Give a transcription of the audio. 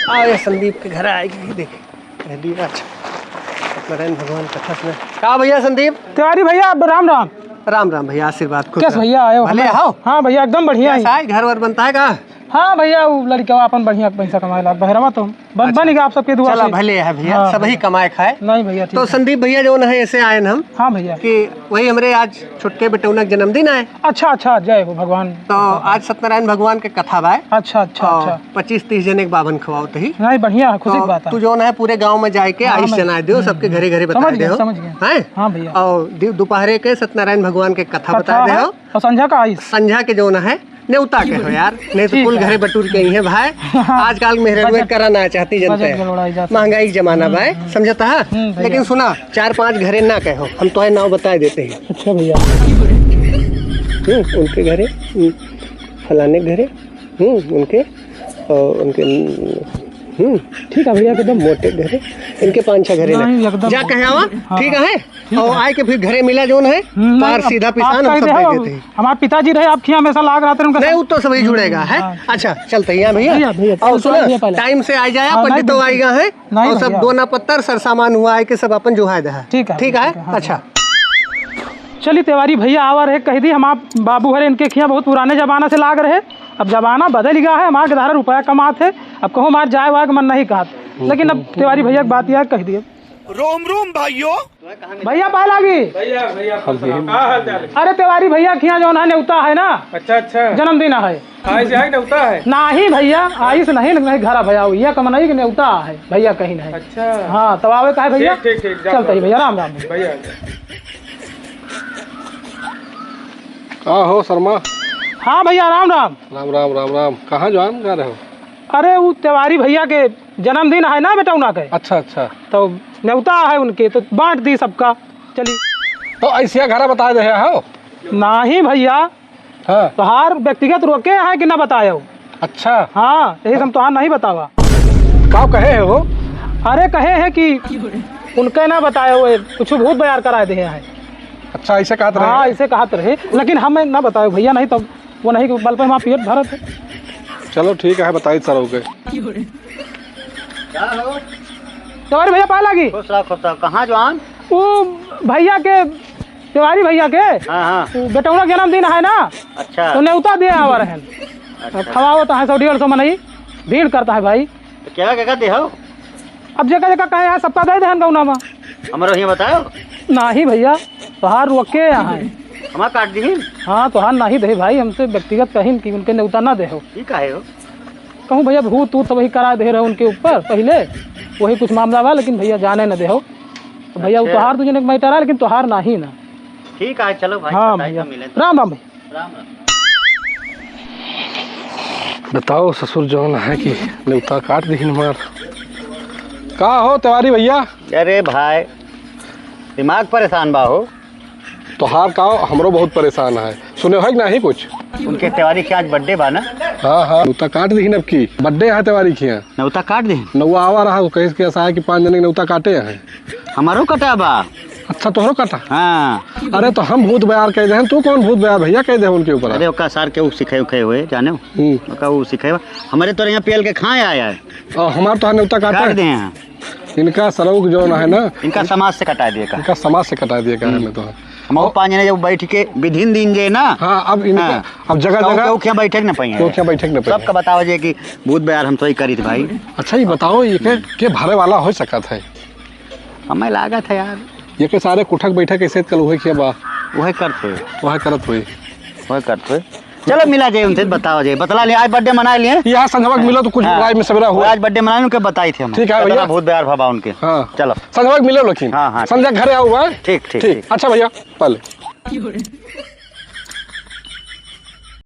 आए संदीप के घर आएगी देखे सत्यनारायण भगवान कथा सुना। कहा भैया संदीप? तिवारी भैया राम राम। राम राम भैया, आशीर्वाद खुश कैसे भैया आए हो? भले आओ। हाँ भैया एकदम बढ़िया है। घर वर बनता है का? हाँ भैया वो लड़का अपन बढ़िया पैसा कमाए ला बहरवा तो बन गया आप सबके दुआ चला से। भले है भैया, हाँ, सब ही कमाए खाए। नहीं भैया ठीक तो है। संदीप भैया जो है ऐसे आए न हम हाँ भैया कि वही हमारे आज छुटके बेटौनक जन्मदिन आए। अच्छा जय हो भगवान। तो आज सत्यनारायण भगवान के कथा बाय। अच्छा 25-30 जने के बावन खवाओ ही। नहीं बढ़िया है, खुशी की बात है। तू जो है पूरे गाँव में जाके हाँ, आयुष जनाए दो, सबके घरे घरे बता दे हो। समझ गए। हाँ भैया। और दोपहरे के सत्यनारायण भगवान के कथा बता दे हो और संध्या का आयुष। संध्या के जो है नेवता के हो यार, नहीं तो कुल घरे बटूर के ही है भाई। आजकल मेहरबानी कराना चाहती जनता है, महंगाई का जमाना भाई, समझता है। लेकिन सुना 4-5 घरे ना कहो, हम तो नाव बता देते हैं। अच्छा भैया उनके घरे फलाने घरे उनके और उनके ठीक है भैया एकदम मोटे घरे इनके 5-6 घरे जा कहे आवा। ठीक है और आए के फिर घरे मिला जो है पार सीधा पिसान हम सब दे देते हैं। हमारे पिताजी रहे आपके हमेशा लाग रहा था उनका। नहीं वो तो सभी जुड़ेगा है। अच्छा चलते हैं भैया और सुनो टाइम से आ जाए, पंडितों आएगा है और सब दोना पत्थर सर सामान हुआ है कि सब अपन जुहा दे। ठीक है। अच्छा चलिए तिवारी भैया आवा रहे कह दी हम आप बाबू हरे इनके खिया बहुत पुराने जमाना से लाग रहे। अब जमाना बदल गया है, हमारे धारा रुपया कमाते। अब कहो हमारे जाए वाए मन नहीं कहा, लेकिन अब तिवारी भैया की बात यह कह दिए। रोम रोम भाइयों भैया पाए लागी। अरे तिवारी भैया खिया जो है नेवता है ना। अच्छा जन्मदिन है नेवता है ना ही भैया आयुष नहीं घर भैया हुई कम नहीं नेवता है भैया कहीं नहीं। अच्छा हाँ तब आवे का है भैया। चलता ही भैया राम राम भैया। हो शर्मा? हाँ भैया राम राम। राम राम राम राम। कहाँ जवान कर रहे हो? अरे वो तिवारी भैया के जन्मदिन है ना बेटौना के। अच्छा तो न्योता है उनके तो बांट दी सबका। चली तो ऐसे घर बता दे हो? नहीं भैया तो हार व्यक्तिगत रोके है कि ना बताए हो। अच्छा हाँ यही हम तो नहीं बतावा। क्या कहे हो? अरे कहे है कि उनके ना बताए हुए कुछ भूत बयार कराए दे हैं। अच्छा ऐसे कहते रहे? हाँ ऐसे कहते रहे, लेकिन हमें ना बताए भैया, नहीं तो वो नहीं कि बल पे वहाँ पेट भरत है। चलो ठीक है बताइए सर हो गए। तिवारी भैया पाए लागी। कहाँ जवान? वो भैया के तिवारी भैया के बेटौना जन्मदिन है ना। अच्छा तो न्योता दिए आवा रहे। खवाओ तो है 100-150 में नहीं भीड़ करता है भाई। तो क्या दे हो? अब जगह जगह कहे है सबका दे दे गौना में। हमारे यहाँ बताओ नहीं भैया तोहार रोके यहाँ हमारा काट दी। हाँ तोहार नहीं दे भाई, हमसे व्यक्तिगत कहीं कि उनके न्योता ना दे हो। कहूँ भैया भूत तूत वही करा दे रहे उनके ऊपर पहले वही कुछ मामला हुआ, लेकिन भैया जाने न दे हो। तो भैया वो तोहार तुझे मैटर है लेकिन तोहार नहीं ना। ठीक है चलो भाई। हाँ भैया राम राम भाई। बताओ ससुर जो है कि न्योता काट दी हमार। का हो तिवारी भैया? अरे भाई दिमाग परेशान बा हो। तो हार का हमरो बहुत परेशान है। सुने हो नहीं कुछ? उनके तिवारी की आज बर्थडे बा ना। हाँ न्योता काट दी अब की बर्थडे है तिवारी की। न्योता काट दी नौवा आवा रहा कहीं के ऐसा है कि 5 जने न्योता काटे हैं। हमारो कटा बा। अच्छा तोहरो काटा? हाँ। अरे तो हम भूत बयार कह दे, तू कौन भूत बयार भैया कह दे उनके ऊपर? अरे ओका सार के सिखे उखे हुए जाने वो सिखे हमारे तो यहाँ पेल के खाए आया है और हमारे तो न्योता काटे दे हैं। इनका सरोग जो है ना इनका समाज से कटा दिए। इनका समाज से कटा दिए कहने में तो हम 5 जने जब बैठ के विधिन दिन जे ना। हाँ अब इनका अब जगह जगह बैठक न पाई सबका बताओ जे कि भूत बयार हम तो ही करी थे भाई। अच्छा ये बताओ ये के भरे वाला हो सकता है? हमें लागत है यार ये के सारे कुठक बैठक ऐसे कल हुए कि बा वह करत हुए। चलो मिला जाए उनसे बताओ जाए बतला लिया। आज बर्थडे मना लिए यहाँ संजवाक मिलो तो कुछ आज में सवेरा हुआ। आज बर्थडे मनाने उनके बताई थे हम। ठीक है भैया बहुत प्यार भाबा उनके। हाँ चलो संजवाक मिलो लेकिन। हाँ संजय घरे आओ। ठीक। अच्छा भैया पहले